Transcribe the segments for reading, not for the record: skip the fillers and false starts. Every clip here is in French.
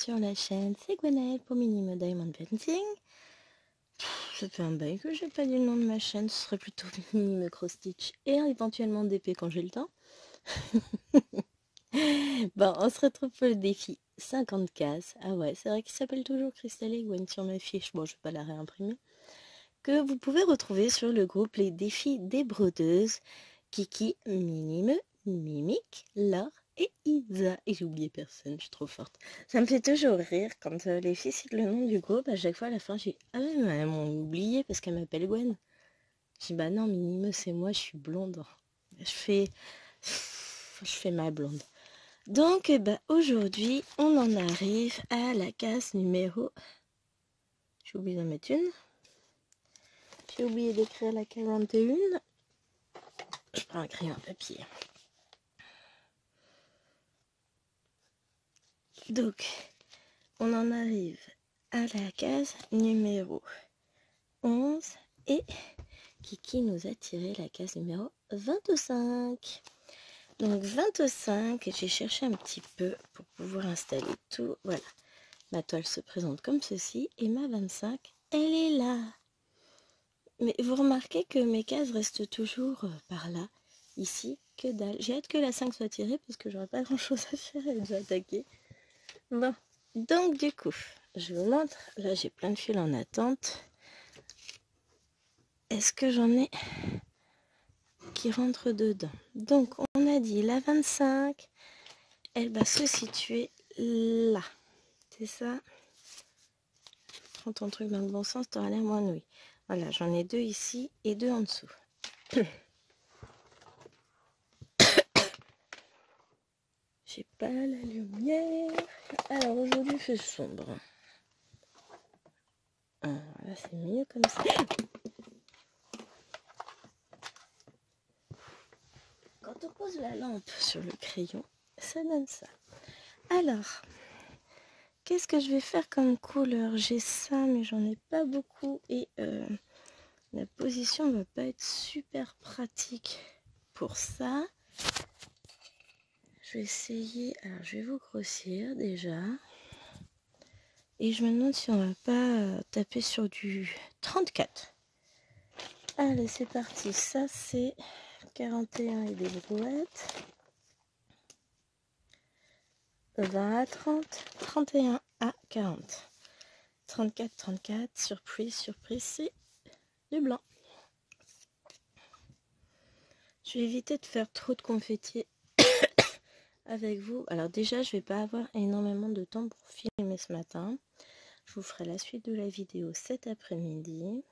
sur la chaîne, c'est Gwenaëlle pour Minimo Diamond Painting. Ça fait un bail que j'ai pas dit le nom de ma chaîne, ce serait plutôt Minimo Cross Stitch et éventuellement DP quand j'ai le temps. Bon, on se retrouve pour le défi 50 cases. Ah ouais, c'est vrai qu'il s'appelle toujours Cristal et Gwen sur ma fiche, bon je vais pas la réimprimer. Que vous pouvez retrouver sur le groupe Les Défis des Brodeuses, Kiki, Minime, Mimique, Laure et Isa. Et j'ai oublié personne, je suis trop forte. Ça me fait toujours rire quand les filles citent le nom du groupe. À chaque fois, à la fin, j'ai ah oui, mais elles m'ont oublié parce qu'elle m'appelle Gwen. Je dis bah non, Minime, c'est moi, je suis blonde. Je fais ma blonde. Donc, aujourd'hui, on en arrive à la case numéro... J'ai oublié d'en mettre une. J'ai oublié d'écrire la 41. Je prends un crayon papier. Donc, on en arrive à la case numéro 11 et Kiki nous a tiré la case numéro 25. Donc 25, j'ai cherché un petit peu pour pouvoir installer tout. Voilà, ma toile se présente comme ceci et ma 25, elle est là. Mais vous remarquez que mes cases restent toujours par là, ici, que dalle. J'ai hâte que la 5 soit tirée parce que j'aurai pas grand chose à faire, elle est déjà attaquée. Bon, donc du coup, je vous montre. Là, j'ai plein de fils en attente. Est-ce que j'en ai qui rentrent dedans? Donc, on a dit la 25, elle va se situer là. C'est ça? Prends ton truc dans le bon sens, t'auras l'air moins nouille. Voilà, j'en ai deux ici et deux en dessous. J'ai pas la lumière. Alors, aujourd'hui, il fait sombre. Voilà, c'est mieux comme ça. Quand on pose la lampe sur le crayon, ça donne ça. Alors, qu'est-ce que je vais faire comme couleur? J'ai ça, mais j'en ai pas beaucoup. Et la position ne va pas être super pratique pour ça. Je vais essayer... Alors, je vais vous grossir déjà. Et je me demande si on va pas taper sur du 34. Allez, c'est parti. Ça, c'est 41 et des brouettes. 20 à 30. 31 à 40. 34, 34. Surprise, surprise, c'est du blanc. Je vais éviter de faire trop de confetti avec vous. Alors déjà, je vais pas avoir énormément de temps pour filmer ce matin. Je vous ferai la suite de la vidéo cet après-midi.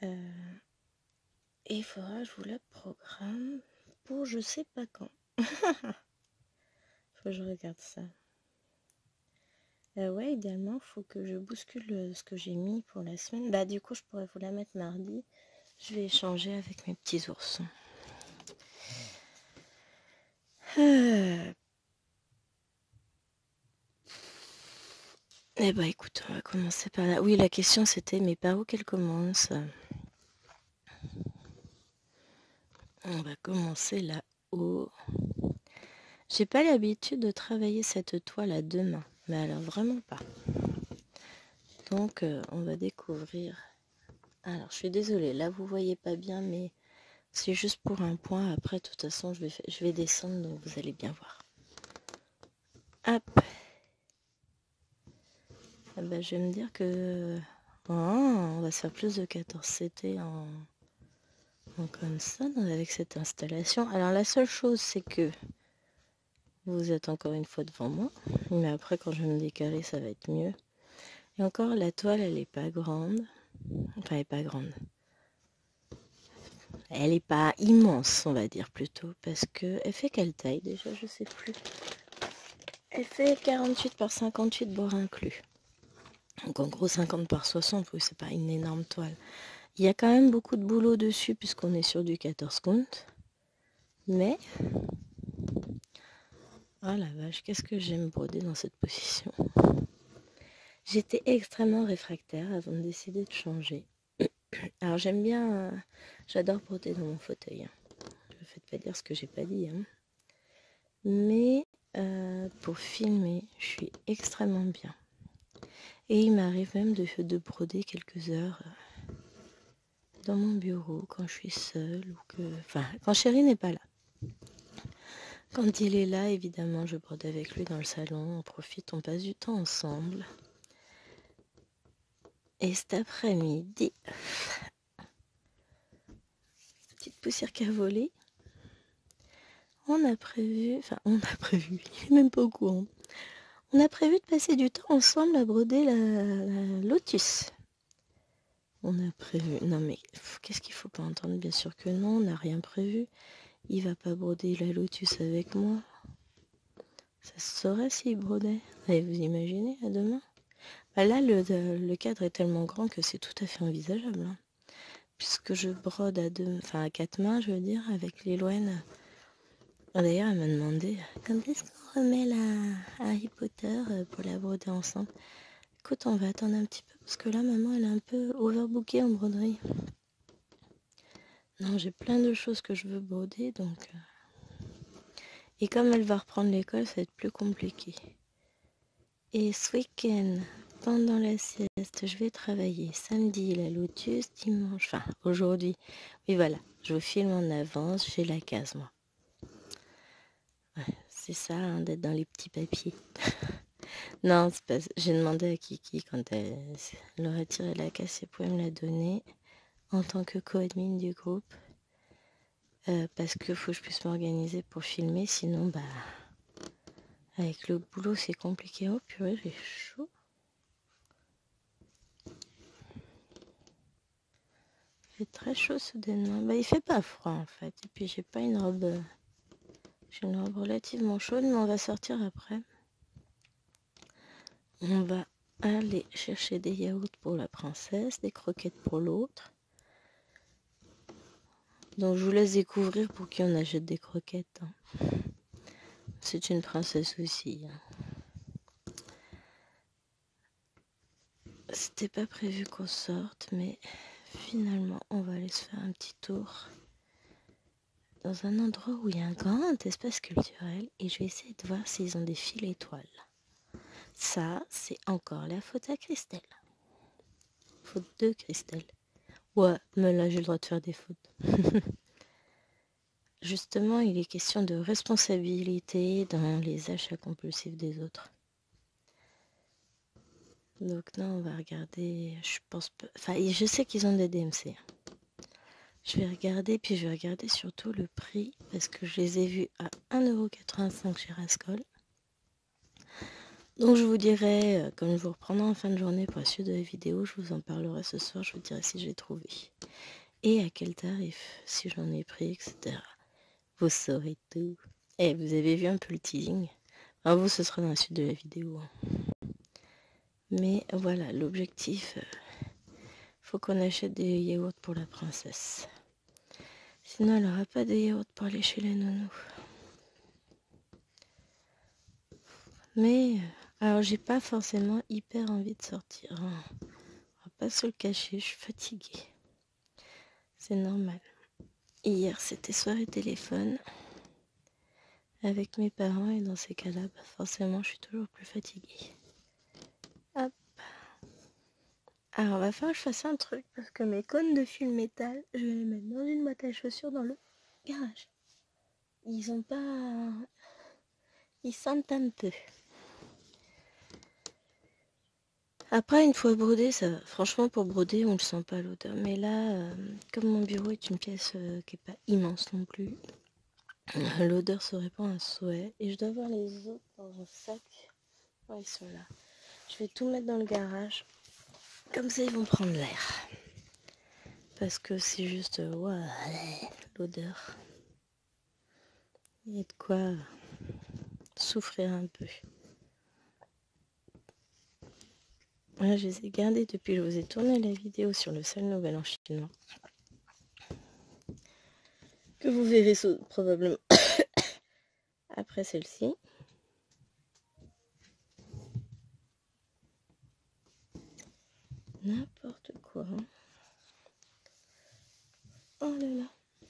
Et il faudra que je vous la programme pour je sais pas quand. Faut que je regarde ça. Ouais, idéalement, faut que je bouscule ce que j'ai mis pour la semaine. Bah du coup, je pourrais vous la mettre mardi. Je vais échanger avec mes petits oursons. Eh bah écoute, on va commencer par là. Oui, la question c'était, mais par où qu'elle commence? On va commencer là-haut. J'ai pas l'habitude de travailler cette toile à deux mains, mais alors vraiment pas. Donc on va découvrir. Alors je suis désolée, là vous voyez pas bien, mais c'est juste pour un point. Après, de toute façon, je vais descendre, donc vous allez bien voir. Hop. Ah bah, je vais me dire que on va se faire plus de 14 CT en comme ça avec cette installation. Alors la seule chose, c'est que vous êtes encore une fois devant moi, mais après quand je vais me décaler, ça va être mieux. Et encore, la toile, elle est pas grande. Enfin, elle est pas grande. Elle est pas immense, on va dire plutôt, parce que elle fait quelle taille déjà, je sais plus. Elle fait 48 par 58 bord inclus. Donc en gros 50 par 60, oui, c'est pas une énorme toile. Il y a quand même beaucoup de boulot dessus puisqu'on est sur du 14 count. Mais, oh la vache, qu'est-ce que j'aime broder dans cette position. J'étais extrêmement réfractaire avant de décider de changer. Alors j'aime bien, j'adore broder dans mon fauteuil. Ne me faites pas dire ce que j'ai pas dit. Mais pour filmer, je suis extrêmement bien. Et il m'arrive même de broder quelques heures dans mon bureau quand je suis seule ou que... Enfin, quand Chéri n'est pas là. Quand il est là, évidemment, je brode avec lui dans le salon, on profite, on passe du temps ensemble. Et cet après-midi, petite poussière qui a volé, on a prévu, il n'est même pas au courant, on a prévu de passer du temps ensemble à broder la lotus. On a prévu, non mais qu'est-ce qu'il faut pas entendre? Bien sûr que non, on n'a rien prévu. Il va pas broder la lotus avec moi. Ça se saurait s'il brodait. Allez, vous imaginez, à demain? Bah là, le cadre est tellement grand que c'est tout à fait envisageable. Hein. Puisque je brode à 4 mains, je veux dire, avec Liloine. D'ailleurs, elle m'a demandé quand est-ce qu'on remet la Harry Potter pour la broder ensemble. Écoute, on va attendre un petit peu parce que là, maman, elle est un peu overbookée en broderie. Non, j'ai plein de choses que je veux broder, donc... Et comme elle va reprendre l'école, ça va être plus compliqué. Et ce week-end, pendant la sieste, je vais travailler samedi la lotus, dimanche, enfin aujourd'hui. Oui voilà, je vous filme en avance, j'ai la case moi. Ouais, c'est ça hein, d'être dans les petits papiers. Non, c'est pas... j'ai demandé à Kiki quand elle aurait tiré la case, si elle pouvait me la donner en tant que co-admin du groupe. Parce qu'il faut que je puisse m'organiser pour filmer, sinon bah avec le boulot c'est compliqué. Oh purée, j'ai chaud. Il fait très chaud soudainement. Bah il fait pas froid en fait. Et puis j'ai pas une robe. J'ai une robe relativement chaude, mais on va sortir après. On va aller chercher des yaourts pour la princesse, des croquettes pour l'autre. Donc je vous laisse découvrir pour qui on achète des croquettes. Hein. C'est une princesse aussi. Hein. C'était pas prévu qu'on sorte, mais finalement on va aller se faire un petit tour dans un endroit où il y a un grand espace culturel et je vais essayer de voir s'ils ont des fils étoiles. Ça, c'est encore la faute à Christelle. Faute de Christelle. Ouais, mais là j'ai le droit de faire des fautes. Justement, il est question de responsabilité dans les achats compulsifs des autres. Donc là, on va regarder, je pense pas... Enfin, je sais qu'ils ont des DMC. Je vais regarder, puis je vais regarder surtout le prix, parce que je les ai vus à 1,85€ chez Rascol. Donc je vous dirai, comme je vous reprendrai en fin de journée pour la suite de la vidéo, je vous en parlerai ce soir, je vous dirai si j'ai trouvé. Et à quel tarif, si j'en ai pris, etc. Vous saurez tout. Et vous avez vu un peu le teasing. Enfin, vous, ce sera dans la suite de la vidéo. Mais voilà, l'objectif, faut qu'on achète des yaourts pour la princesse. Sinon, elle n'aura pas de yaourts pour aller chez les nounous. Mais, alors, j'ai pas forcément hyper envie de sortir. Hein. On va pas se le cacher, je suis fatiguée. C'est normal. Hier, c'était soirée téléphone avec mes parents et dans ces cas-là, bah, forcément, je suis toujours plus fatiguée. Hop. Alors, on va faire que je fasse un truc parce que mes cônes de fil métal, je vais les mettre dans une boîte à chaussures dans le garage. Ils ont pas... Ils sentent un peu. Après, une fois brodé, ça va. Franchement, pour broder, on ne sent pas l'odeur. Mais là, comme mon bureau est une pièce qui n'est pas immense non plus, l'odeur se répand à souhait. Et je dois avoir les autres dans un sac. Ouais, ils sont là. Je vais tout mettre dans le garage. Comme ça, ils vont prendre l'air. Parce que c'est juste... ouais, l'odeur. Il y a de quoi souffrir un peu. Là, je les ai gardés depuis que je vous ai tourné la vidéo sur le seul nouvel en chinois. Que vous verrez probablement après celle-ci. N'importe quoi. Oh là là.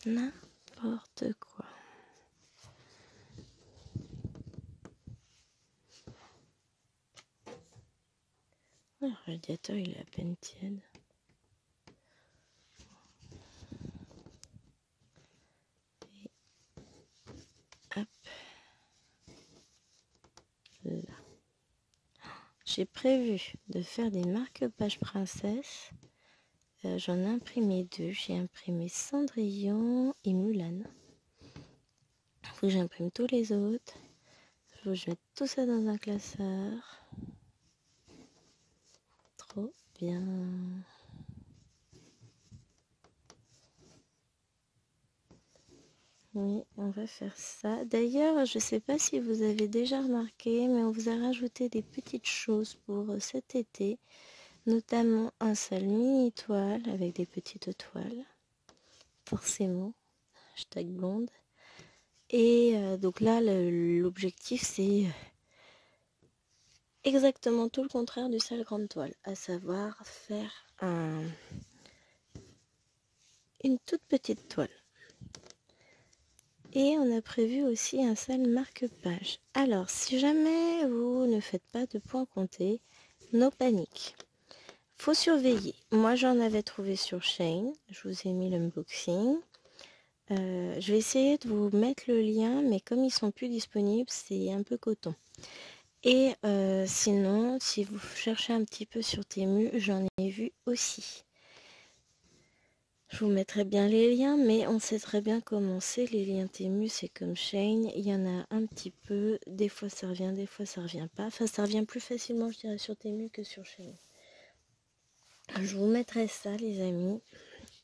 N'importe quoi. Le radiateur, il est à peine tiède. Et hop. Là. J'ai prévu de faire des marque-pages princesse. J'en ai imprimé 2. J'ai imprimé Cendrillon et Mulan. Il faut que j'imprime tous les autres. Il faut que je mette tout ça dans un classeur. Trop bien. Oui, on va faire ça. D'ailleurs, je ne sais pas si vous avez déjà remarqué, mais on vous a rajouté des petites choses pour cet été. Notamment un seul mini toile avec des petites toiles. Forcément. Hashtag blonde. Et donc là, l'objectif, c'est exactement tout le contraire du seul grande toile. À savoir faire une toute petite toile. Et on a prévu aussi un seul marque-page. Alors, si jamais vous ne faites pas de points comptés, no panique. Faut surveiller. Moi, j'en avais trouvé sur Shein. Je vous ai mis l'unboxing. Je vais essayer de vous mettre le lien, mais comme ils sont plus disponibles, c'est un peu coton. Et sinon, si vous cherchez un petit peu sur Temu, j'en ai vu aussi. Je vous mettrai bien les liens, mais on sait très bien comment c'est. Les liens Temu, c'est comme Shein. Il y en a un petit peu. Des fois, ça revient, des fois, ça revient pas. Enfin, ça revient plus facilement, je dirais, sur Temu que sur Shein. Je vous mettrai ça, les amis.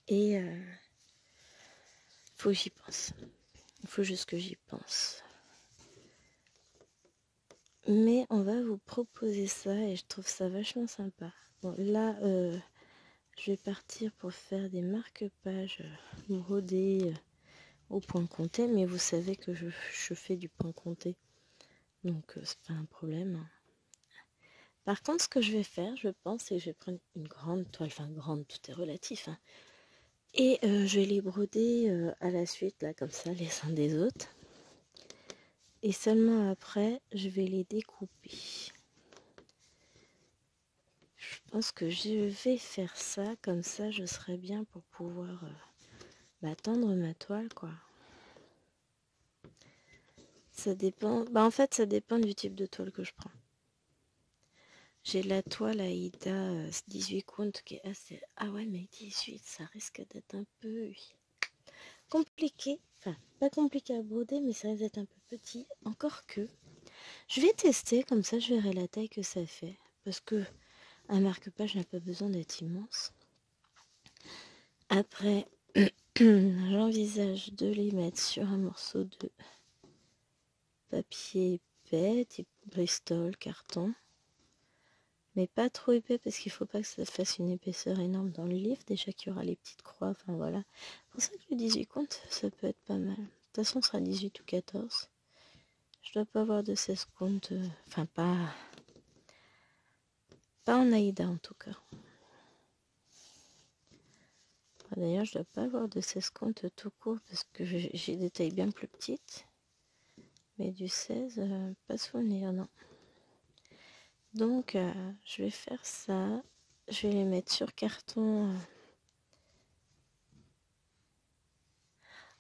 Et faut que j'y pense. Il faut juste que j'y pense. Mais on va vous proposer ça et je trouve ça vachement sympa. Bon, là, je vais partir pour faire des marque-pages brodés au point compté, mais vous savez que je fais du point compté, donc c'est pas un problème. Par contre, ce que je vais faire, je pense, c'est que je vais prendre une grande toile, enfin grande, tout est relatif, hein, et je vais les broder à la suite, là, comme ça, les uns des autres. Et seulement après, je vais les découper. Je pense que je vais faire ça, comme ça je serai bien pour pouvoir tendre ma toile, quoi. Ça dépend, en fait ça dépend du type de toile que je prends. J'ai la toile Aïda 18 comptes qui est assez... Ah ouais, mais 18, ça risque d'être un peu compliqué. Enfin, pas compliqué à broder, mais ça risque d'être un peu petit. Encore que, je vais tester, comme ça je verrai la taille que ça fait. Parce que un marque-page n'a pas besoin d'être immense. Après, j'envisage de les mettre sur un morceau de papier épais, type Bristol, carton. Mais pas trop épais parce qu'il ne faut pas que ça fasse une épaisseur énorme dans le livre. Déjà qu'il y aura les petites croix, enfin voilà. C'est pour ça que le 18 comptes, ça peut être pas mal. De toute façon, ce sera 18 ou 14. Je dois pas avoir de 16 comptes, enfin pas en Aïda en tout cas. D'ailleurs, je dois pas avoir de 16 comptes tout court parce que j'ai des tailles bien plus petites. Mais du 16, pas souvenir, non. Donc, je vais faire ça. Je vais les mettre sur carton.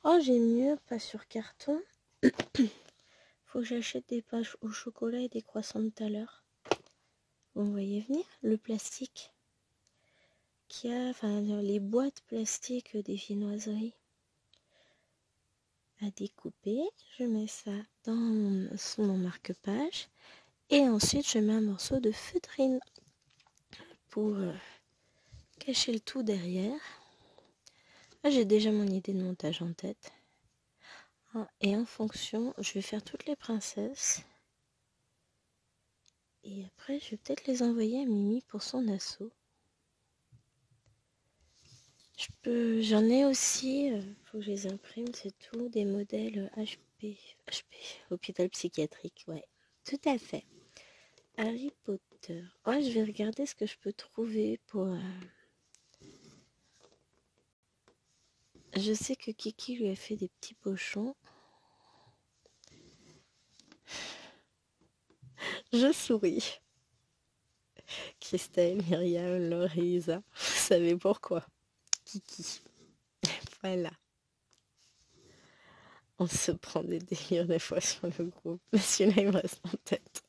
Oh, j'ai mieux, pas sur carton. Faut que j'achète des pages au chocolat et des croissants de tout à l'heure. Vous voyez venir le plastique qu'il y a, enfin les boîtes plastiques des viennoiseries à découper. Je mets ça sous mon marque-page et ensuite je mets un morceau de feutrine pour cacher le tout derrière. Là, j'ai déjà mon idée de montage en tête. Et en fonction, je vais faire toutes les princesses. Et après, je vais peut-être les envoyer à Mimi pour son assaut. J'en ai aussi, faut que je les imprime, c'est tout, des modèles HP, hôpital psychiatrique, ouais, tout à fait. Harry Potter. Oh, je vais regarder ce que je peux trouver pour... Je sais que Kiki lui a fait des petits pochons. Je souris. Christelle, Myriam, Laure et Isa. Vous savez pourquoi? Kiki. Voilà. On se prend des délires des fois sur le groupe. Mais celui-là, il me reste en tête.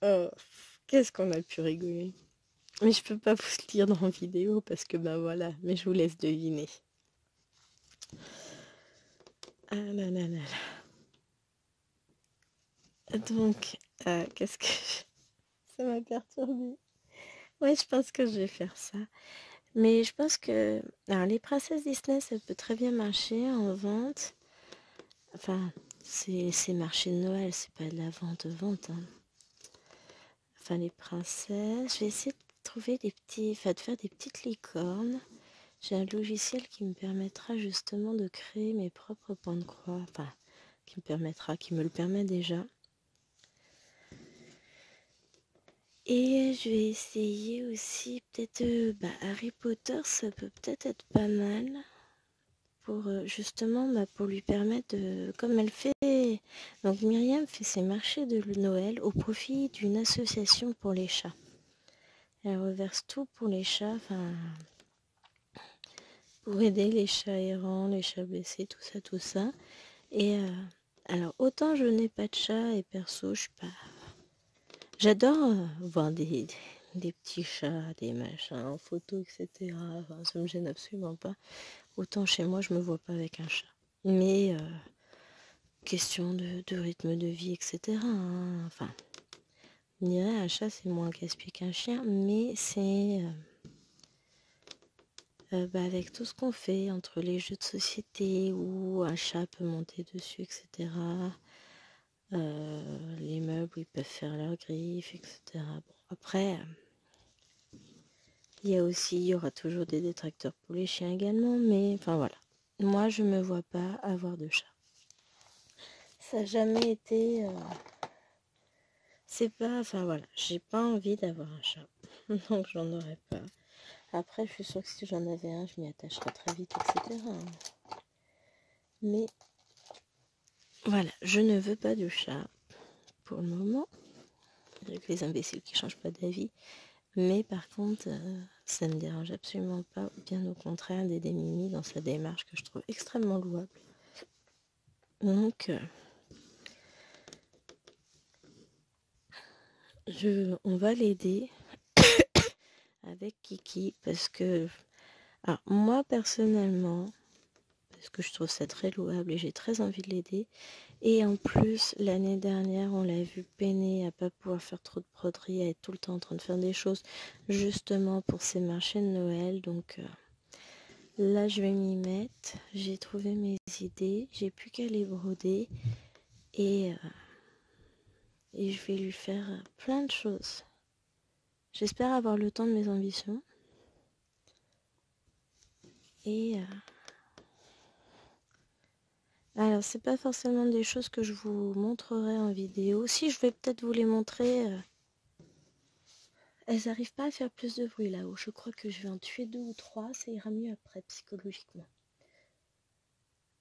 Oh, qu'est-ce qu'on a pu rigoler. Mais je peux pas vous le lire dans la vidéo parce que ben voilà, mais je vous laisse deviner. Ah là là là là. Donc, qu'est-ce que... Ça m'a perturbée. Ouais, je pense que je vais faire ça. Mais je pense que... Alors, les princesses Disney, ça peut très bien marcher en vente. Enfin, c'est marché de Noël, c'est pas de la vente-vente. Hein. Enfin, les princesses... Je vais essayer de trouver des petits... Enfin, de faire des petites licornes. J'ai un logiciel qui me permettra justement de créer mes propres points de croix. Enfin, qui me le permet déjà. Et je vais essayer aussi peut-être Harry Potter, ça peut peut-être être pas mal pour justement pour lui permettre de, comme elle fait, donc Myriam fait ses marchés de Noël au profit d'une association pour les chats. Elle reverse tout pour les chats, enfin pour aider les chats errants, les chats blessés, tout ça. Et alors autant je n'ai pas de chat et perso je suis pas. J'adore voir des petits chats, des machins en photo, etc. Enfin, ça me gêne absolument pas. Autant chez moi, je me vois pas avec un chat. Mais question de rythme de vie, etc. Hein. Enfin, on dirait un chat, c'est moins casse-pied qu'un chien, mais c'est avec tout ce qu'on fait entre les jeux de société où un chat peut monter dessus, etc. Les meubles où ils peuvent faire leurs griffes, etc. Bon, après. Il y aura toujours des détracteurs pour les chiens également, mais enfin voilà. Moi, je me vois pas avoir de chat. Ça n'a jamais été. C'est pas. Enfin voilà, j'ai pas envie d'avoir un chat. Donc j'en aurais pas. Après, je suis sûre que si j'en avais un, je m'y attacherais très vite, etc. Mais voilà, je ne veux pas de chat pour le moment. Avec les imbéciles qui changent pas d'avis. Mais par contre, ça ne me dérange absolument pas, bien au contraire, d'aider Mimi dans sa démarche que je trouve extrêmement louable. Donc, on va l'aider avec Kiki parce que, alors moi personnellement, parce que je trouve ça très louable et j'ai très envie de l'aider. Et en plus, l'année dernière, on l'a vu peiner à pas pouvoir faire trop de broderie, à être tout le temps en train de faire des choses justement pour ses marchés de Noël. Donc là, je vais m'y mettre. J'ai trouvé mes idées, j'ai plus qu'à les broder et je vais lui faire plein de choses. J'espère avoir le temps de mes ambitions. Et alors, c'est pas forcément des choses que je vous montrerai en vidéo. Si, je vais peut-être vous les montrer. Elles n'arrivent pas à faire plus de bruit là-haut. Je crois que je vais en tuer 2 ou 3. Ça ira mieux après, psychologiquement.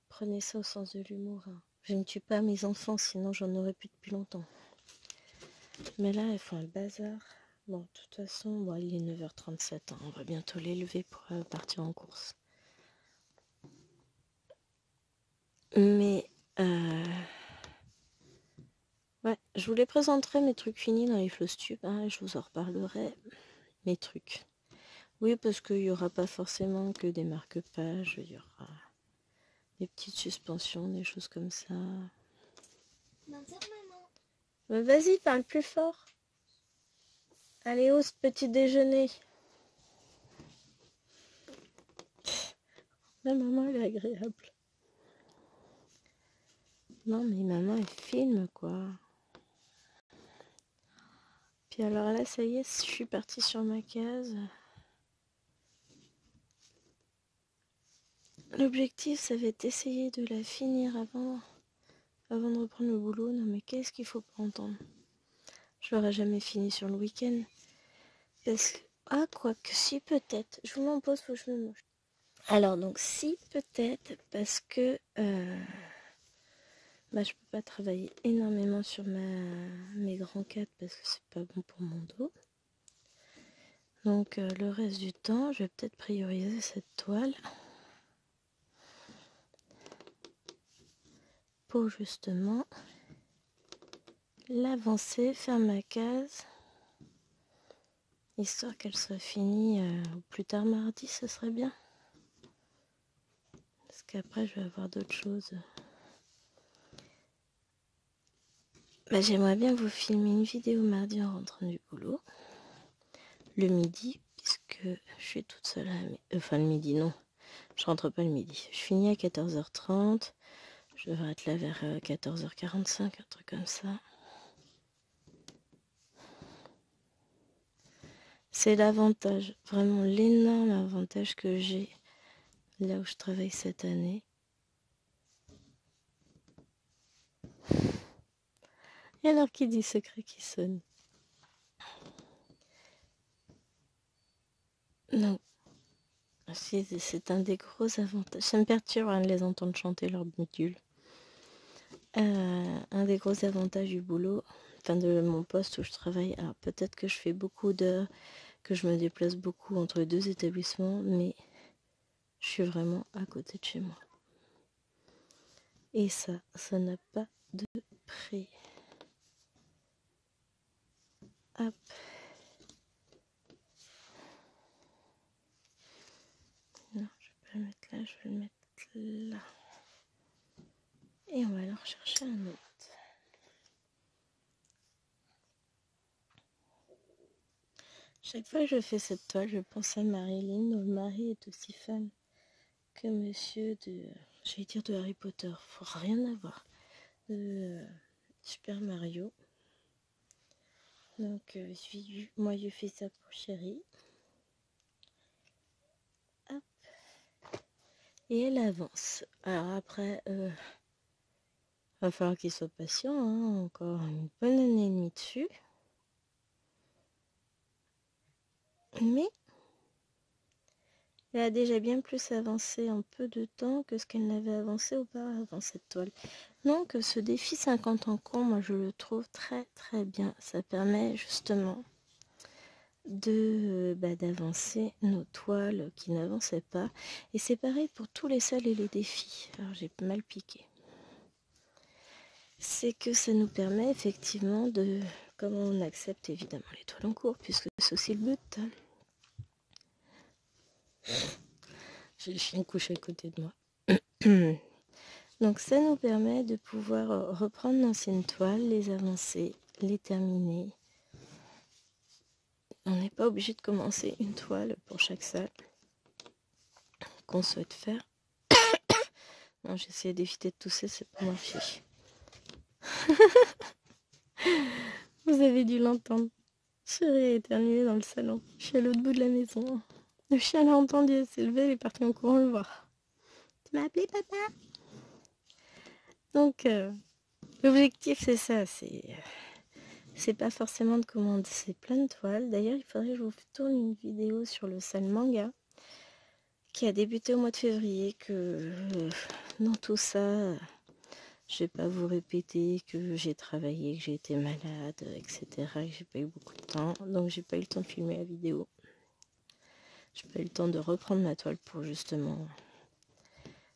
Prenez ça au sens de l'humour. Hein. Je ne tue pas mes enfants, sinon j'en aurais plus depuis longtemps. Mais là, elles font un bazar. Bon, de toute façon, bon, il est 9h37. Hein. On va bientôt les lever pour partir en course. Mais ouais, je vous les présenterai mes trucs finis dans les Flostube, hein, je vous en reparlerai. Mes trucs. Oui, parce qu'il n'y aura pas forcément que des marque-pages, il y aura des petites suspensions, des choses comme ça. Vas-y, parle plus fort. Allez, ose, petit déjeuner. La maman, elle est agréable. Non, mais maman, elle filme, quoi. Puis alors là, ça y est, je suis partie sur ma case. L'objectif, ça va être d'essayer de la finir avant de reprendre le boulot. Non, mais qu'est-ce qu'il faut pas entendre? Je l'aurai jamais fini sur le week-end. Parce que... Ah, quoique, si, peut-être. Je vous m'en pose, faut que je me mouche. Alors, donc, si, peut-être, parce que... je peux pas travailler énormément sur mes grands 4 parce que c'est pas bon pour mon dos. Donc le reste du temps, je vais peut-être prioriser cette toile pour justement l'avancer, faire ma case, histoire qu'elle soit finie au plus tard mardi, ce serait bien. Parce qu'après, je vais avoir d'autres choses. J'aimerais bien vous filmer une vidéo mardi en rentrant du boulot. Le midi, puisque je suis toute seule enfin, le midi, non. Je rentre pas le midi. Je finis à 14h30. Je devrais être là vers 14h45, un truc comme ça. C'est l'avantage, vraiment l'énorme avantage que j'ai là où je travaille cette année. Et alors qui dit secret qui sonne? Non. C'est un des gros avantages. Ça me perturbe de les entendre chanter leur module. Un des gros avantages du boulot, enfin de mon poste où je travaille, alors peut-être que je fais beaucoup d'heures, que je me déplace beaucoup entre les deux établissements, mais je suis vraiment à côté de chez moi. Et ça n'a pas de prix. Hop. Non, je vais pas le mettre là, je vais le mettre là. Et on va alors chercher un autre. Chaque fois que je fais cette toile, je pense à Marilyn, dont le mari est aussi fan que monsieur de, j'allais dire de Harry Potter, faut rien avoir, de Super Mario. Donc moi je fais ça pour Chérie. Hop. Et elle avance. Alors après, va falloir qu'il soit patient, hein, encore une bonne année et demie dessus. Mais elle a déjà bien plus avancé en peu de temps que ce qu'elle n'avait avancé auparavant, cette toile. Donc ce défi 50 ans con, moi je le trouve très très bien. Ça permet justement d'avancer nos toiles qui n'avançaient pas. Et c'est pareil pour tous les salles et les défis. Alors j'ai mal piqué. C'est que ça nous permet effectivement de, comme on accepte évidemment les toiles en cours, puisque c'est aussi le but. J'ai le chien couché à côté de moi. Donc ça nous permet de pouvoir reprendre l'ancienne toile, les avancer, les terminer. On n'est pas obligé de commencer une toile pour chaque salle qu'on souhaite faire. Non, j'essaie d'éviter de tousser, c'est pas ma fille. Vous avez dû l'entendre. Chérie a éternué dans le salon. Je suis à l'autre bout de la maison. Le chien l'a entendu, elle s'est levée, elle est partie en courant le voir. Tu m'as appelé papa? Donc, l'objectif c'est ça, c'est pas forcément de commander plein de toiles. D'ailleurs, il faudrait que je vous tourne une vidéo sur le salon manga qui a débuté au mois de février, que dans tout ça, je vais pas vous répéter que j'ai travaillé, que j'ai été malade, etc. Que j'ai pas eu beaucoup de temps, donc j'ai pas eu le temps de filmer la vidéo. J'ai pas eu le temps de reprendre ma toile pour justement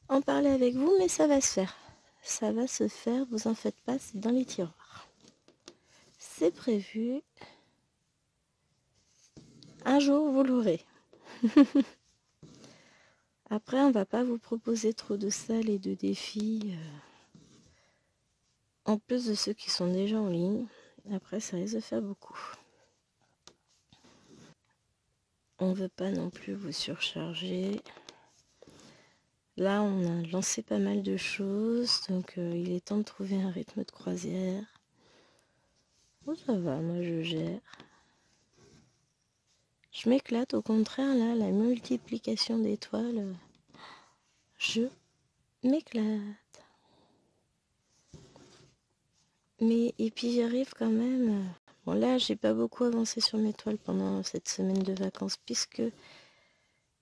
en parler avec vous, mais ça va se faire. Ça va se faire, vous en faites pas, c'est dans les tiroirs. C'est prévu. Un jour, vous l'aurez. Après, on va pas vous proposer trop de salles et de défis. En plus de ceux qui sont déjà en ligne. Après, ça risque de faire beaucoup. On veut pas non plus vous surcharger. Là, on a lancé pas mal de choses. Donc, il est temps de trouver un rythme de croisière. Oh, ça va, moi je gère. Je m'éclate, au contraire, là, la multiplication d'étoiles, je m'éclate. Mais, et puis j'arrive quand même. Bon, là, j'ai pas beaucoup avancé sur mes toiles pendant cette semaine de vacances, puisque,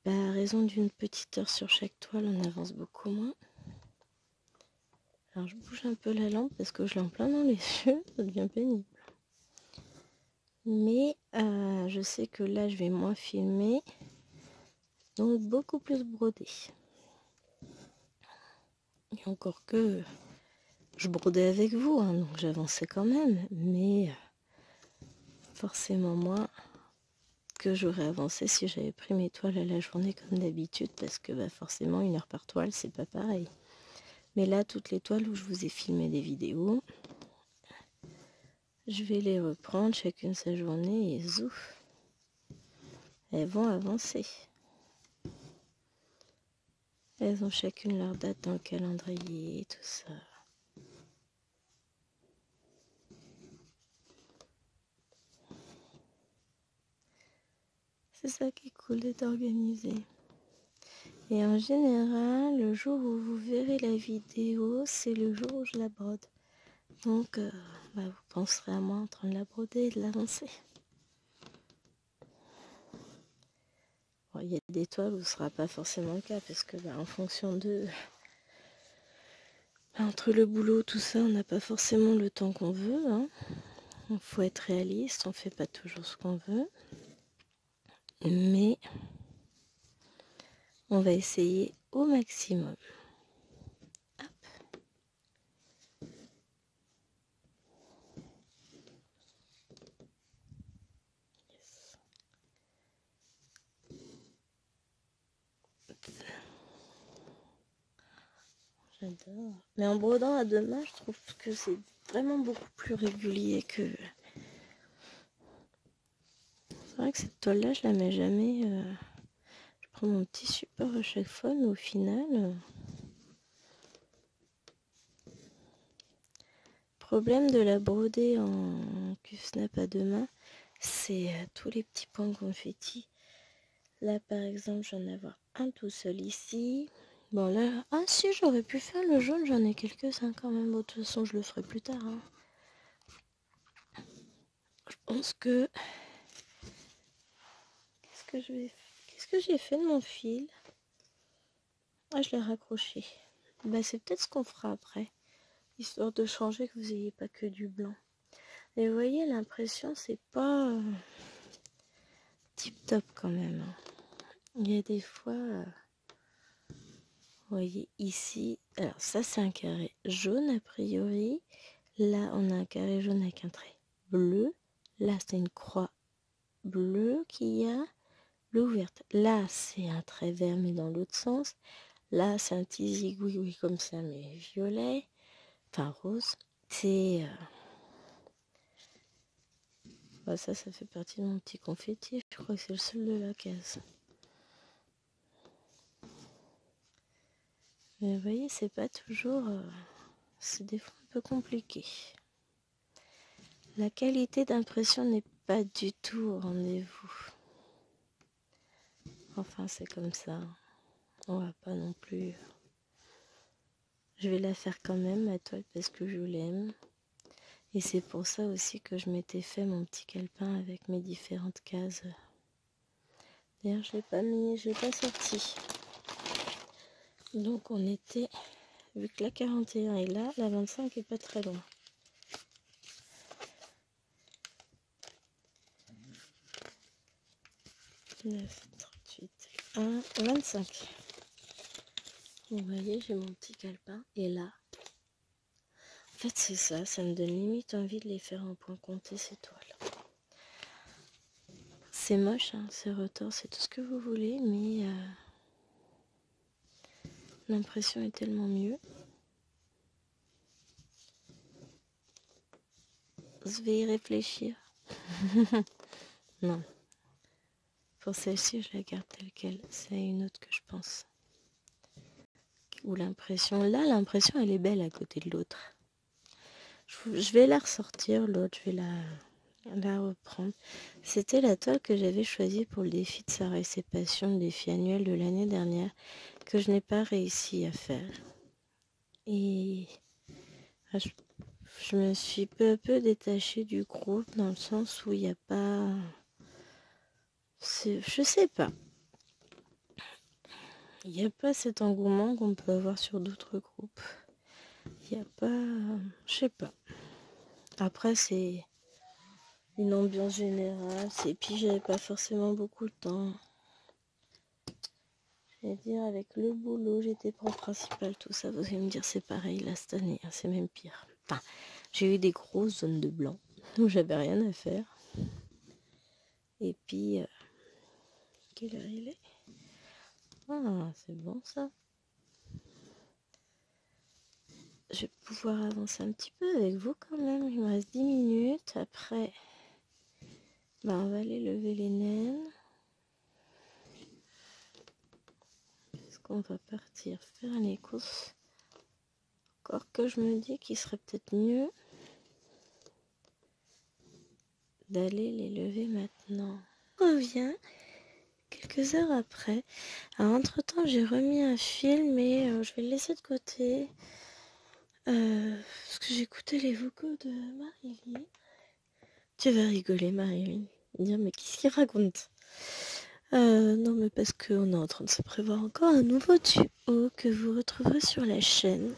à raison d'une petite heure sur chaque toile, on avance beaucoup moins. Alors, je bouge un peu la lampe parce que je l'ai en plein dans les yeux, ça devient pénible. Mais je sais que là, je vais moins filmer. Donc, beaucoup plus broder. Et encore que je brodais avec vous, hein, donc j'avançais quand même. Mais forcément moins que j'aurais avancé si j'avais pris mes toiles à la journée comme d'habitude. Parce que forcément, 1 heure par toile, c'est pas pareil. Mais là, toutes les toiles où je vous ai filmé des vidéos, je vais les reprendre chacune sa journée et zouf, elles vont avancer. Elles ont chacune leur date dans le calendrier et tout ça. C'est ça qui est cool d'être organisé. Et en général, le jour où vous verrez la vidéo, c'est le jour où je la brode. Donc, vous penserez à moi en train de la broder et de l'avancer. Bon, il y a des toiles où ce ne sera pas forcément le cas, parce que en fonction de... entre le boulot, tout ça, on n'a pas forcément le temps qu'on veut. Hein. Il faut être réaliste, on ne fait pas toujours ce qu'on veut. Mais on va essayer au maximum. Hop. Yes. J'adore. Mais en brodant à 2 mains, je trouve que c'est vraiment beaucoup plus régulier que... C'est vrai que cette toile-là, je la mets jamais... Je prends mon petit support à chaque fois, mais au final... Problème de la broder en Q-snap à 2 mains, c'est tous les petits points confettis. Là, par exemple, j'en ai avoir un tout seul ici. Bon, là... Ah si, j'aurais pu faire le jaune, j'en ai quelques-uns quand même. Bon, de toute façon, je le ferai plus tard. Hein. Je pense que... Qu'est-ce que j'ai fait de mon fil? Ah, je l'ai raccroché. C'est peut-être ce qu'on fera après. Histoire de changer, que vous n'ayez pas que du blanc. Et vous voyez, l'impression, c'est pas tip top quand même. Il y a des fois... Vous voyez ici, alors ça c'est un carré jaune a priori. Là on a un carré jaune avec un trait bleu. Là c'est une croix bleue qui a bleu ouverte. Là c'est un trait vert mais dans l'autre sens. Là c'est un petit zigouigoui comme ça mais violet. Enfin rose. C'est... ça fait partie de mon petit confetti. Je crois que c'est le seul de la case. Mais vous voyez c'est pas toujours... c'est des fois un peu compliqué. La qualité d'impression n'est pas du tout au rendez-vous. Enfin, c'est comme ça. On va pas non plus... Je vais la faire quand même, ma toile, parce que je l'aime. Et c'est pour ça aussi que je m'étais fait mon petit calepin avec mes différentes cases. D'ailleurs, je l'ai pas sorti. Donc, on était... Vu que la 41 est là, la 25 est pas très loin. 9, 38, 1, 25. Vous voyez, j'ai mon petit calepin. Et là, en fait, c'est ça. Ça me donne limite envie de les faire en point compté, ces toiles. C'est moche, hein, c'est retors, c'est tout ce que vous voulez, mais l'impression est tellement mieux. Je vais y réfléchir. Non. Pour celle-ci, je la garde telle qu'elle. C'est une autre que je pense. Ou l'impression... Là, l'impression, elle est belle à côté de l'autre. Je vais la ressortir, l'autre. Je vais la reprendre. C'était la toile que j'avais choisie pour le défi de Sarah et ses passions, le défi annuel de l'année dernière, que je n'ai pas réussi à faire. Et je me suis peu à peu détachée du groupe dans le sens où il n'y a pas... Je sais pas. Il n'y a pas cet engouement qu'on peut avoir sur d'autres groupes. Il n'y a pas... Je sais pas. Après, c'est une ambiance générale. Et puis j'avais pas forcément beaucoup de temps. Je vais dire, avec le boulot, j'étais prof principal, tout ça. Vous allez me dire, c'est pareil là cette année, hein, c'est même pire. Enfin, j'ai eu des grosses zones de blanc où j'avais rien à faire. Et puis, quelle heure il est? Ah, c'est bon ça. Je vais pouvoir avancer un petit peu avec vous quand même. Il me reste 10 minutes. Après, on va aller lever les naines. Est-ce qu'on va partir faire les courses? Encore que je me dis qu'il serait peut-être mieux d'aller les lever maintenant. On revient quelques heures après. Alors, entre-temps, j'ai remis un film et je vais le laisser de côté. Parce que j'écoutais les vocaux de Marilyn. Tu vas rigoler, Marilyn. Dire, mais qu'est-ce qu'il raconte? Non, mais parce qu'on est en train de se prévoir encore un nouveau duo que vous retrouverez sur la chaîne.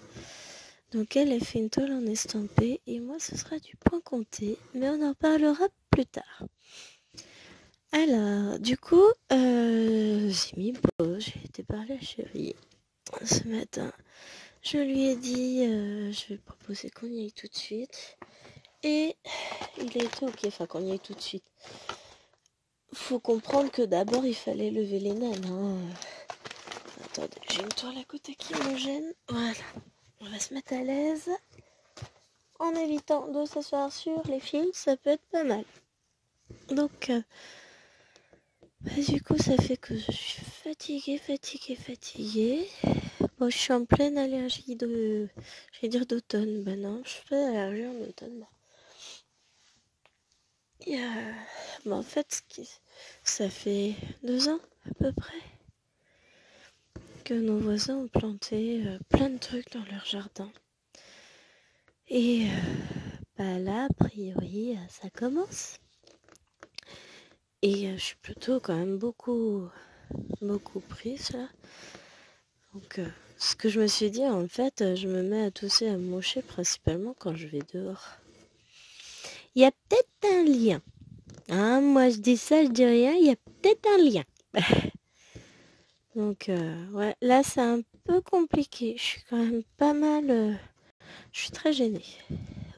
Donc elle fait une toile en estampé et moi ce sera du point compté, mais on en parlera plus tard. Alors, du coup, j'ai mis pause, j'ai été parler à Chérie ce matin. Je lui ai dit, je vais proposer qu'on y aille tout de suite. Et il a été ok, enfin qu'on y aille tout de suite. Faut comprendre que d'abord il fallait lever les naines. Hein. Attendez, j'ai une toile à côté qui me gêne. Voilà, on va se mettre à l'aise. En évitant de s'asseoir sur les fils, ça peut être pas mal. Donc, du coup, ça fait que je suis fatiguée. Bon, je suis en pleine allergie de... Je vais dire d'automne. Ben non, je fais allergie en automne. Et en fait, ça fait 2 ans à peu près que nos voisins ont planté plein de trucs dans leur jardin. Et là, a priori, ça commence. Et je suis plutôt quand même beaucoup prise là. Donc, ce que je me suis dit, en fait, je me mets à tousser, à me moucher principalement quand je vais dehors. Il y a peut-être un lien. Hein, moi, je dis ça, je dis rien, il y a peut-être un lien. Donc, ouais, là, c'est un peu compliqué. Je suis quand même pas mal... je suis très gênée.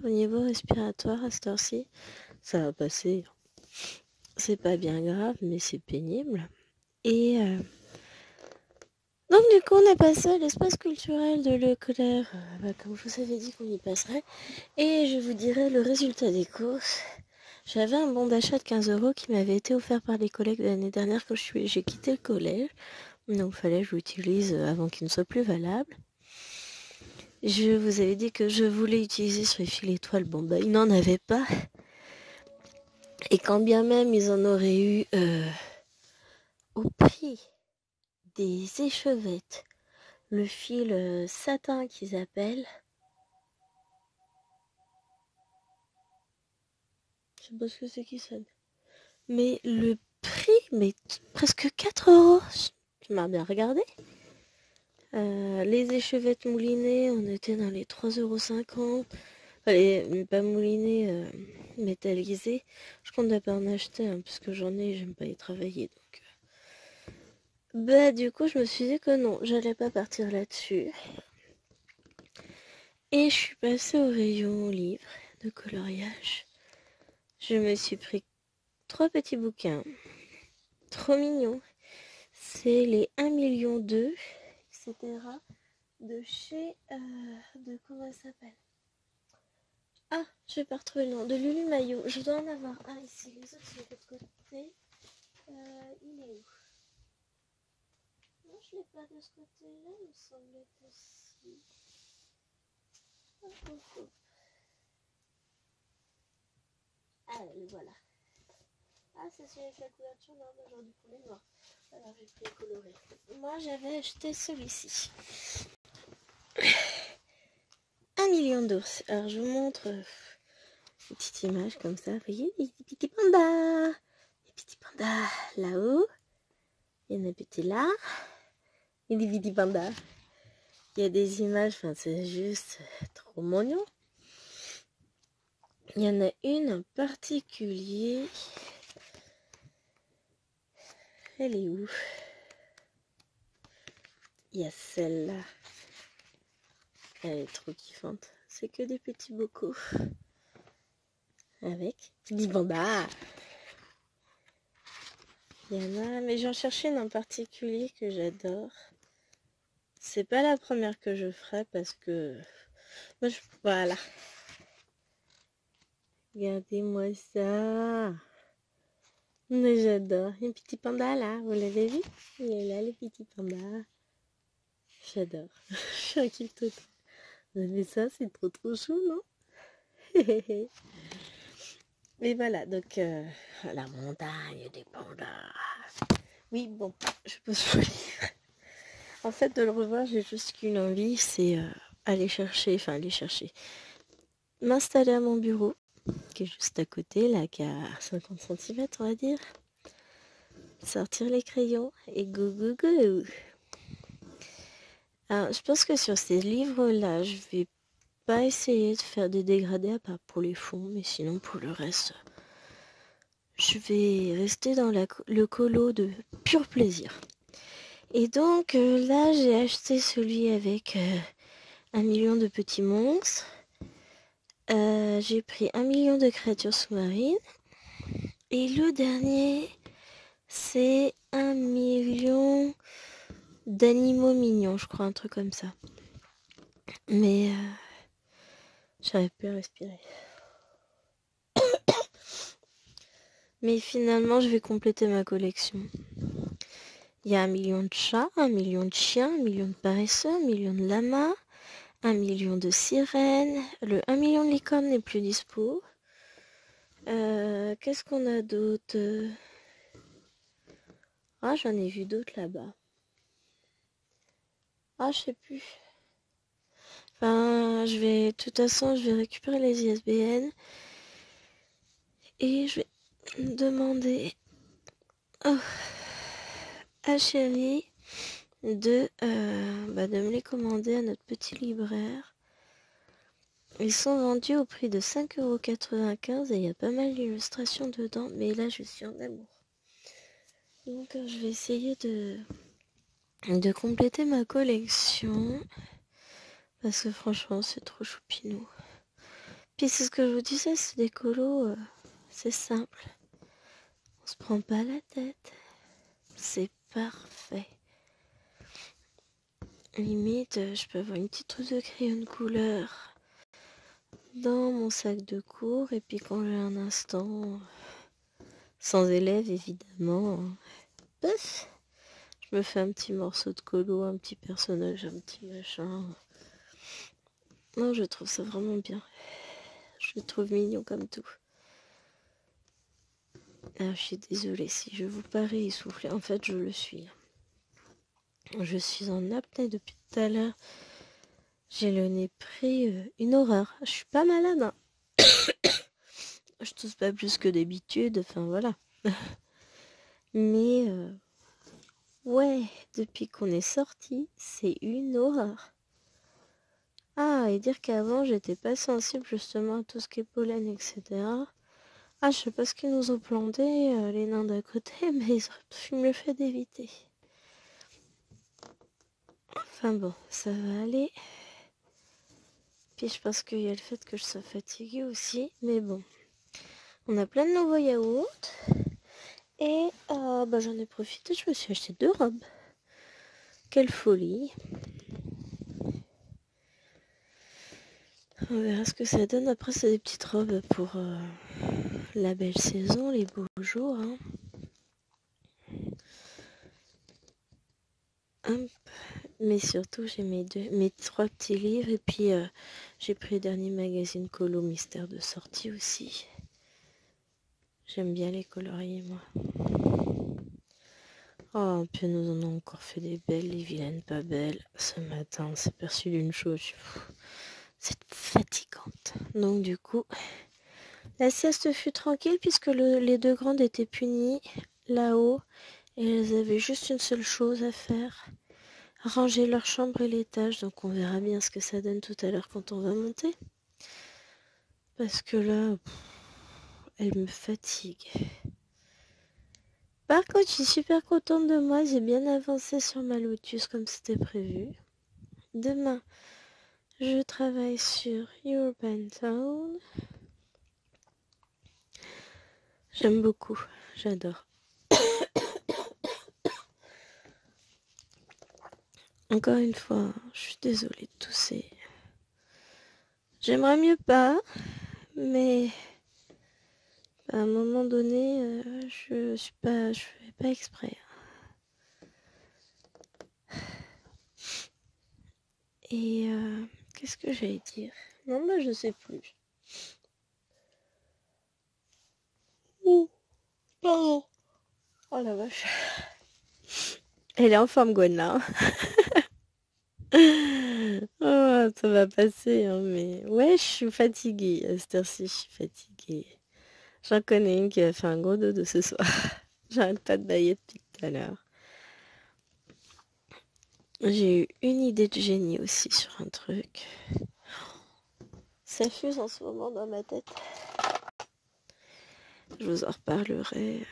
Au niveau respiratoire, à cette heure-ci, ça va passer. C'est pas bien grave, mais c'est pénible. Et... donc du coup on est passé à l'espace culturel de Leclerc, comme je vous avais dit qu'on y passerait, et je vous dirai le résultat des courses. J'avais un bon d'achat de 15 € qui m'avait été offert par les collègues de l'année dernière quand j'ai quitté le collège, donc il fallait que je l'utilise avant qu'il ne soit plus valable. Je vous avais dit que je voulais utiliser sur les fils étoiles, ils n'en avaient pas, et quand bien même ils en auraient eu au prix des échevettes, le fil satin qu'ils appellent. Je sais pas ce que c'est qui sonne. Mais le prix, mais presque 4 €. Tu m'as bien regardé. Les échevettes moulinées, on était dans les 3,50 €. Enfin, pas moulinées, métallisées. Je compte pas en acheter, hein, parce que j'en ai, j'aime pas y travailler. Donc. Du coup, je me suis dit que non, j'allais pas partir là-dessus. Et je suis passée au rayon livre de coloriage. Je me suis pris 3 petits bouquins. Trop mignons. C'est les 1,2 million, etc. de chez... de comment elle s'appelle? Ah, je vais pas retrouver le nom. De Lulu Maillot. Je dois en avoir un ici. Les autres sont de l'autre côté. Il est où? Non, je l'ai pas de ce côté-là, il me semblait aussi. Ah, le voilà. Ah, c'est celui avec la couverture noire d'aujourd'hui pour les noirs. Alors, j'ai pris le coloré. Moi, j'avais acheté celui-ci. 1 million d'ours. Alors, je vous montre une petite image comme ça. Vous voyez, les petits pandas. Les petits pandas là-haut. Il y en a un petit là. Et des petits pandas. Il y a des images, enfin, c'est juste trop mignon. Il y en a une en particulier. Elle est où? Il y a celle-là. Elle est trop kiffante. C'est que des petits bocaux. Avec des pandas. Il y en a, mais j'en cherchais une en particulier que j'adore. C'est pas la première que je ferai parce que... Voilà. Regardez-moi ça. Mais j'adore. Il y a un petit panda là, vous l'avez vu? Il est là, le petit panda. J'adore. Je suis un kiff total. Mais ça, c'est trop chou, non? Mais voilà, donc la montagne des pandas. Oui, bon, je peux vous lire. En fait, de le revoir, j'ai juste qu'une envie, c'est aller chercher, m'installer à mon bureau, qui est juste à côté, là, qui a 50 centimètres, on va dire. Sortir les crayons et go go go. Alors, je pense que sur ces livres-là, je vais pas essayer de faire des dégradés à part pour les fonds, mais sinon pour le reste, je vais rester dans le colo de pur plaisir. Et donc là, j'ai acheté celui avec 1 million de petits monstres. J'ai pris 1 million de créatures sous-marines. Et le dernier, c'est 1 million d'animaux mignons, je crois, un truc comme ça. Mais j'arrive plus à respirer. Mais finalement, je vais compléter ma collection. Il y a 1 million de chats, 1 million de chiens, 1 million de paresseux, 1 million de lamas, 1 million de sirènes. Le 1 million de licornes n'est plus dispo. Qu'est-ce qu'on a d'autre? Ah, j'en ai vu d'autres là-bas. Ah, je sais plus. Enfin, de toute façon, je vais récupérer les ISBN. Et je vais demander à Chérie de me les commander à notre petit libraire. Ils sont vendus au prix de 5,95 € et il y a pas mal d'illustrations dedans, mais là je suis en amour. Donc je vais essayer de compléter ma collection parce que franchement c'est trop choupinou. Puis c'est ce que je vous disais, c'est des colos, c'est simple. On se prend pas la tête. C'est parfait. Limite, je peux avoir une petite trousse de crayon de couleur dans mon sac de cours et puis quand j'ai un instant, sans élève évidemment, paf, je me fais un petit morceau de colo, un petit personnage, un petit machin. Non, je trouve ça vraiment bien. Je le trouve mignon comme tout. Alors, je suis désolée si je vous parais essoufflée. En fait, je le suis. Je suis en apnée depuis tout à l'heure. J'ai le nez pris, une horreur. Je suis pas malade, hein. Je tousse pas plus que d'habitude, enfin voilà. Mais ouais, depuis qu'on est sorti, c'est une horreur. Ah, et dire qu'avant, j'étais pas sensible justement à tout ce qui est pollen, etc. Ah, je sais pas ce qu'ils nous ont planté, les nains d'à côté, mais ils auraient mieux fait d'éviter. Enfin bon, ça va aller. Puis je pense qu'il y a le fait que je sois fatiguée aussi, mais bon. On a plein de nouveaux yaourts. Et j'en ai profité, je me suis acheté 2 robes. Quelle folie. On verra ce que ça donne. Après, c'est des petites robes pour la belle saison, les beaux jours. Hein. Hop. Mais surtout, j'ai mes 3 petits livres. Et puis, j'ai pris le dernier magazine Colo Mystère de sortie aussi. J'aime bien les colorier, moi. Oh, puis nous en avons encore fait des belles, les vilaines pas belles. Ce matin, on s'est perçu d'une chose. C'est fatigante. Donc du coup, la sieste fut tranquille puisque les 2 grandes étaient punies là-haut. Et elles avaient juste une seule chose à faire. Ranger leur chambre et l'étage. Donc on verra bien ce que ça donne tout à l'heure quand on va monter. parce que là, elle me fatigue. Par contre, je suis super contente de moi. J'ai bien avancé sur ma Lotus comme c'était prévu. Demain, je travaille sur Urban Town. J'aime beaucoup, j'adore. Encore une fois, je suis désolée de tousser. J'aimerais mieux pas, mais à un moment donné, je fais pas exprès. Et qu'est-ce que j'allais dire? Non, bah je sais plus. Ouh, pardon. Oh la vache. Elle est en forme, Gwen, là. Oh, ça va passer, hein, mais... Ouais, je suis fatiguée. À cette heure-ci, je suis fatiguée. J'en connais une qui a fait un gros dodo ce soir. J'arrête pas de bailler depuis tout à l'heure. J'ai eu une idée de génie aussi sur un truc. Ça fuse en ce moment dans ma tête. Je vous en reparlerai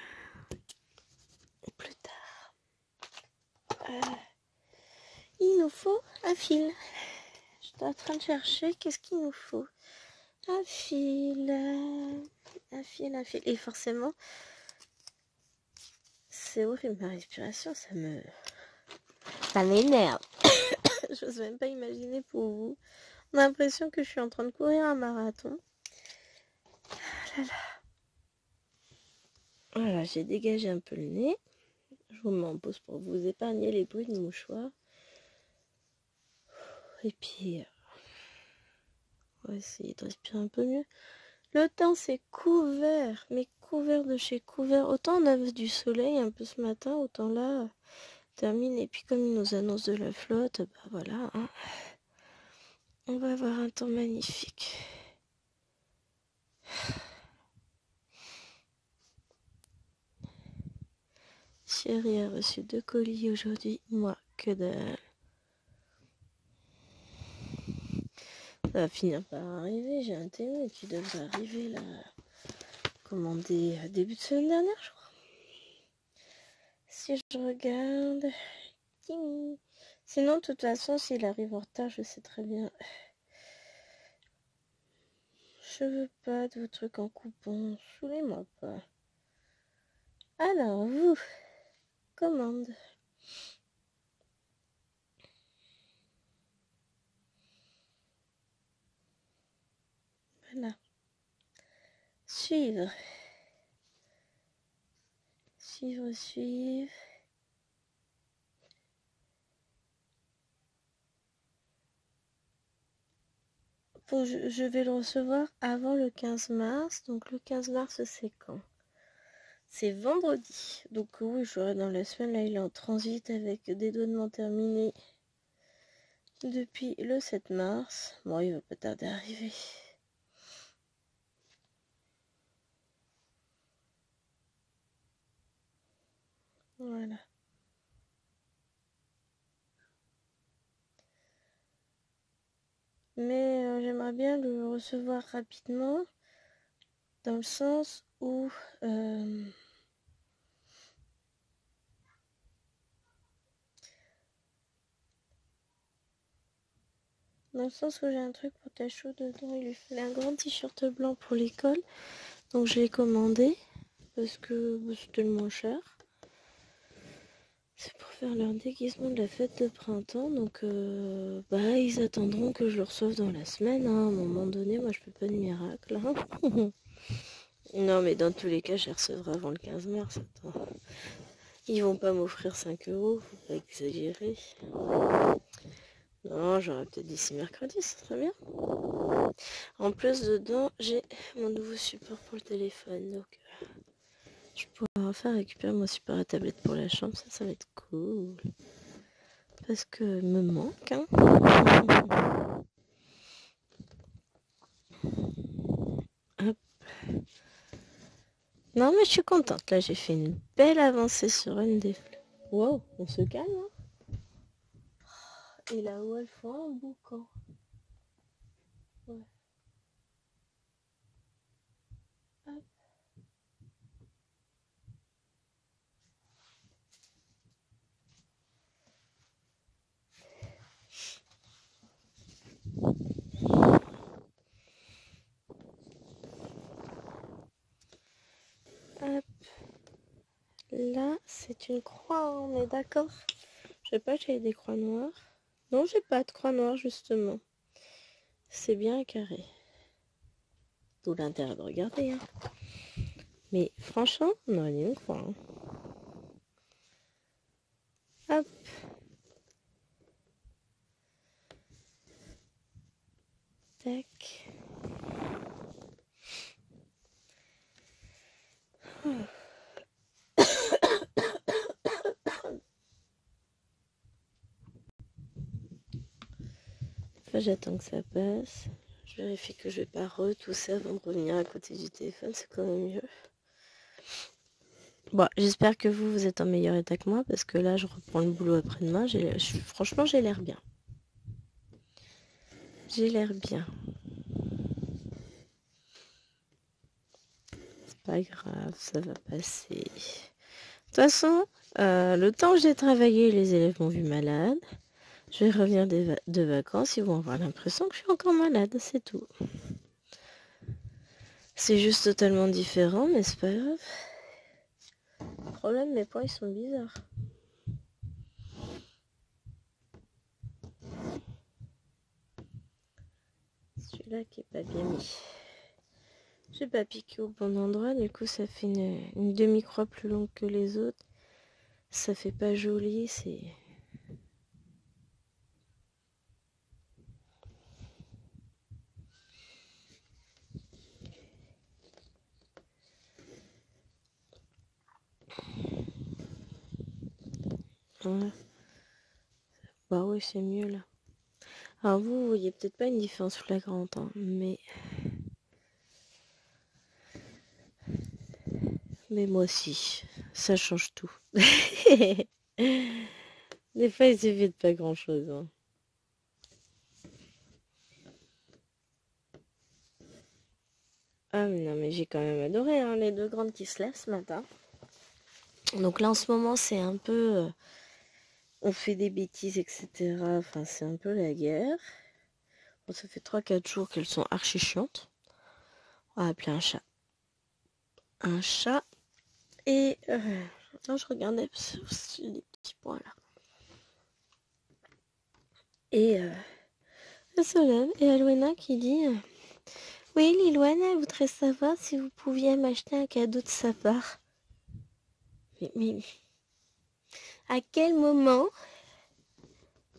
plus tard. Il nous faut un fil. J'étais en train de chercher qu'est-ce qu'il nous faut. Un fil. Un fil. Et forcément, c'est horrible ma respiration, ça m'énerve. J'ose même pas imaginer pour vous. On a l'impression que je suis en train de courir un marathon. Ah là là. Voilà, j'ai dégagé un peu le nez. Je vous mets en pause pour vous épargner les bruits de mouchoirs. Et puis, on va essayer de respirer un peu mieux. Le temps c'est couvert, mais couvert de chez couvert. Autant on avait du soleil un peu ce matin, autant là, termine. Et puis comme ils nous annoncent de la flotte, bah voilà, hein. On va avoir un temps magnifique. Chérie a reçu 2 colis aujourd'hui, moi que dalle. Ça va finir par arriver, j'ai un témoin qui devrait arriver là, commandé début de semaine dernière je crois. Si je regarde, Timmy. Sinon de toute façon s'il arrive en retard je sais très bien. Je veux pas de vos trucs en coupon, saoulez-moi pas. Alors vous, commande. Voilà. Suivre. Suivre. Je vais le recevoir avant le 15 mars. Donc le 15 mars, c'est quand? C'est vendredi. Donc oui, j'aurai dans la semaine. Là, il est en transit avec des douanements terminés depuis le 7 mars. Bon, il va pas tarder à arriver. Voilà. Mais j'aimerais bien le recevoir rapidement. Dans le sens où... Dans le sens où j'ai un truc pour Tachou dedans, il lui fallait un grand t-shirt blanc pour l'école. Donc je l'ai commandé parce que c'était le moins cher. C'est pour faire leur déguisement de la fête de printemps. Donc ils attendront que je le reçoive dans la semaine. Hein. À un moment donné, moi je peux pas de miracle. Hein. Non mais dans tous les cas, je les recevrai avant le 15 mars. Attends. Ils vont pas m'offrir 5 euros, faut pas exagérer. Non, j'aurais peut-être d'ici mercredi, ça serait bien. En plus, dedans, j'ai mon nouveau support pour le téléphone. Donc, je pourrais enfin récupérer mon support à tablette pour la chambre. Ça va être cool. Parce que me manque. Hein. Hop. Non, mais je suis contente. Là, j'ai fait une belle avancée sur une des fleurs. Wow, on se calme. Hein. Et là-haut, elles font un boucan. Ouais. là, c'est une croix, on est d'accord? Je sais pas, j'ai des croix noires. Non, j'ai pas de croix noire, justement. C'est bien carré. D'où l'intérêt de regarder, hein. Mais franchement, on aurait dit une croix, hein. Hop. Tac. Enfin, j'attends que ça passe. Je vérifie que je vais pas retousser avant de revenir à côté du téléphone, c'est quand même mieux. Bon, j'espère que vous êtes en meilleur état que moi, parce que là, je reprends le boulot après-demain. Franchement, j'ai l'air bien. J'ai l'air bien. C'est pas grave, ça va passer. De toute façon, le temps que j'ai travaillé, les élèves m'ont vu malade. Je vais revenir de vacances, ils vont avoir l'impression que je suis encore malade, c'est tout. C'est juste totalement différent, mais c'est pas grave. Le problème, mes points, ils sont bizarres. Celui-là qui est pas bien mis. J'ai pas piqué au bon endroit, du coup ça fait une demi-croix plus longue que les autres. Ça fait pas joli, c'est... Voilà. Bah ouais, c'est mieux là. Alors vous voyez peut-être pas une différence flagrante, hein, mais moi aussi, ça change tout. Des fois, il suffit de pas grand-chose, hein. Ah mais non, mais j'ai quand même adoré, hein, les deux grandes qui se lèvent ce matin. Donc là, en ce moment, c'est un peu... on fait des bêtises, etc. Enfin, c'est un peu la guerre. Bon, ça fait 3-4 jours qu'elles sont archi chiantes. On va appeler un chat. Un chat. Et... non, je regardais les petits points là. Et... elle se lève et Alwena qui dit... oui, Lilouane, elle voudrait savoir si vous pouviez m'acheter un cadeau de sa part. Mais à quel moment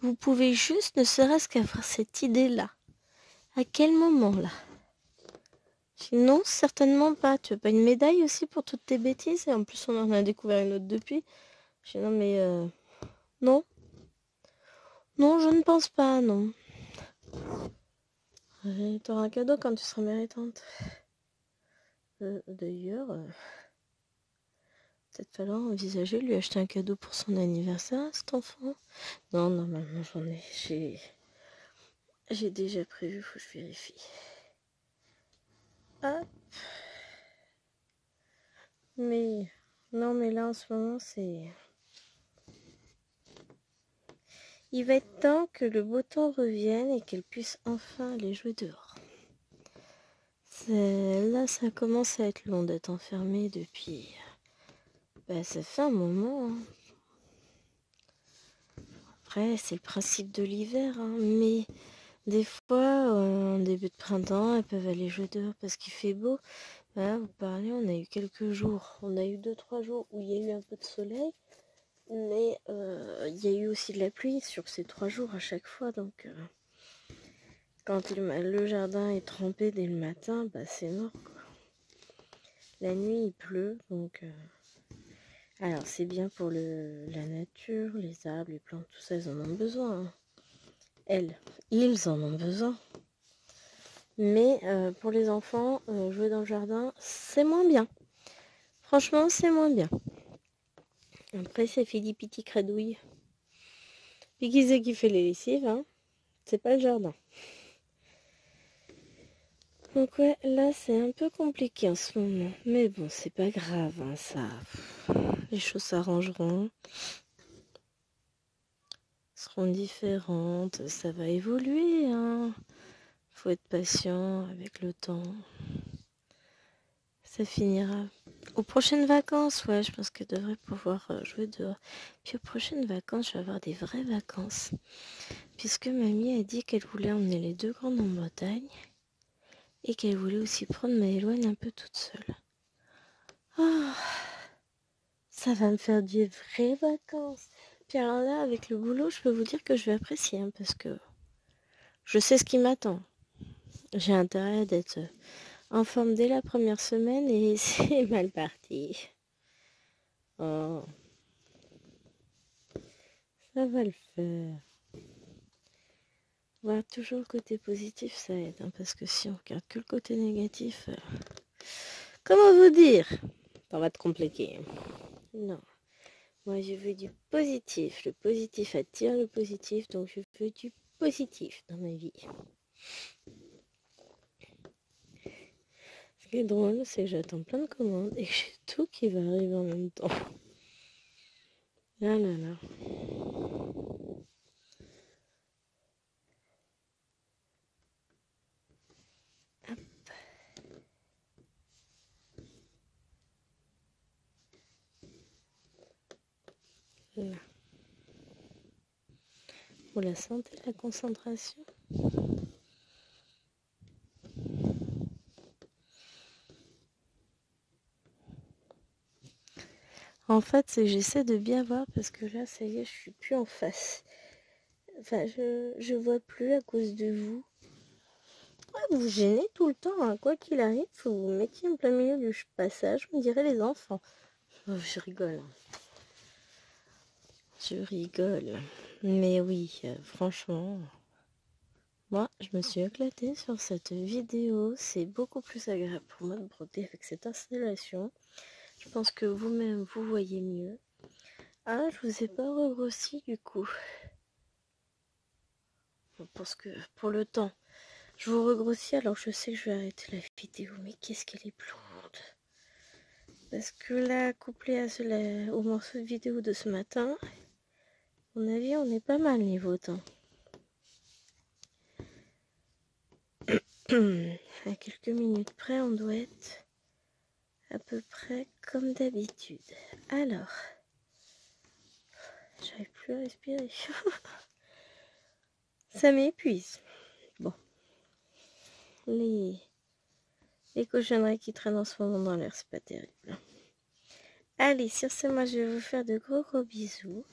vous pouvez juste ne serait-ce qu'avoir cette idée-là? À quel moment là? Non, certainement pas. Tu veux pas une médaille aussi pour toutes tes bêtises? Et en plus, on en a découvert une autre depuis. Je dis non, mais non. Non, je ne pense pas, non. T'auras un cadeau quand tu seras méritante. D'ailleurs, peut-être falloir envisager de lui acheter un cadeau pour son anniversaire à cet enfant. Non, normalement, j'ai déjà prévu, faut que je vérifie. Hop. Mais non, mais là en ce moment c'est... il va être temps que le beau temps revienne et qu'elle puisse enfin aller jouer dehors. Là ça commence à être long d'être enfermée depuis... bah ça fait un moment, hein. Après c'est le principe de l'hiver, hein. Mais des fois en début de printemps elles peuvent aller jouer dehors parce qu'il fait beau. Voilà, vous parlez, on a eu quelques jours, on a eu 2-3 jours où il y a eu un peu de soleil. Mais il y a eu aussi de la pluie sur ces 3 jours à chaque fois. Donc quand le jardin est trempé dès le matin, bah c'est mort quoi. La nuit il pleut. Donc alors c'est bien pour la nature, les arbres, les plantes, tout ça, ils en ont besoin, hein. Ils en ont besoin. Mais pour les enfants, jouer dans le jardin, c'est moins bien. Franchement, c'est moins bien. Après, ça fait des petits cradouilles. Puis qui c'est qui fait les lessives, hein? C'est pas le jardin. Donc ouais, là c'est un peu compliqué en ce moment. Mais bon, c'est pas grave, hein, ça. Les choses s'arrangeront. Seront différentes. Ça va évoluer, hein. Faut être patient avec le temps. Ça finira aux prochaines vacances, ouais, je pense qu'elle devrait pouvoir jouer dehors. Puis aux prochaines vacances, je vais avoir des vraies vacances. Puisque mamie a dit qu'elle voulait emmener les deux grandes en Bretagne. Et qu'elle voulait aussi prendre Maëloine un peu toute seule. Oh, ça va me faire des vraies vacances. Puis alors là, avec le boulot, je peux vous dire que je vais apprécier, hein, parce que je sais ce qui m'attend. J'ai intérêt d'être en forme dès la première semaine et c'est mal parti. Oh, ça va le faire. Voir toujours le côté positif, ça aide, hein, parce que si on regarde que le côté négatif, comment vous dire? Ça va te compliquer. Non. Moi, je veux du positif. Le positif attire le positif, donc je veux du positif dans ma vie. Ce qui est drôle, c'est que j'attends plein de commandes et que j'ai tout qui va arriver en même temps. Ah là là. Hop. Là. Vous la sentez, la concentration? En fait, c'est que j'essaie de bien voir parce que là, ça y est, je suis plus en face. Enfin, je vois plus à cause de vous. Ouais, vous vous gênez tout le temps, hein. Quoi qu'il arrive, faut vous mettiez en plein milieu du passage, on dirait les enfants. Oh, je rigole. Je rigole. Mais oui, franchement, moi, je me suis éclatée sur cette vidéo. C'est beaucoup plus agréable pour moi de broder avec cette installation. Je pense que vous-même, vous voyez mieux. Ah, je vous ai pas regrossi du coup. Parce que pour le temps, je vous regrossis alors je sais que je vais arrêter la vidéo. Mais qu'est-ce qu'elle est blonde. Parce que là, couplé à cela, au morceau de vidéo de ce matin, à mon avis, on est pas mal niveau temps. À quelques minutes près, on doit être à peu près comme d'habitude. Alors, j'arrive plus à respirer. Ça m'épuise. Bon. Les cochonneries qui traînent en ce moment dans l'air, c'est pas terrible. Allez, sur ce, moi, je vais vous faire de gros bisous.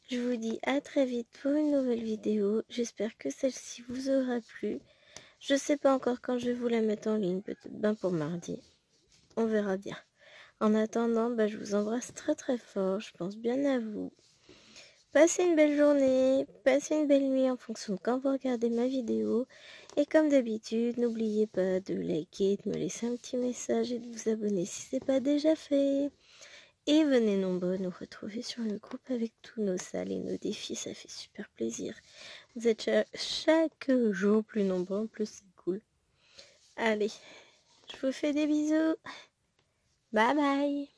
Je vous dis à très vite pour une nouvelle vidéo. J'espère que celle-ci vous aura plu. Je sais pas encore quand je vais vous la mettre en ligne, peut-être bien pour mardi. On verra bien. En attendant, je vous embrasse très très fort. Je pense bien à vous. Passez une belle journée, passez une belle nuit en fonction de quand vous regardez ma vidéo. Et comme d'habitude, n'oubliez pas de liker, de me laisser un petit message et de vous abonner si ce n'est pas déjà fait. Et venez nombreux nous retrouver sur le groupe avec tous nos salles et nos défis, ça fait super plaisir. Vous êtes chaque jour plus nombreux, en plus c'est cool. Allez, je vous fais des bisous. Bye bye.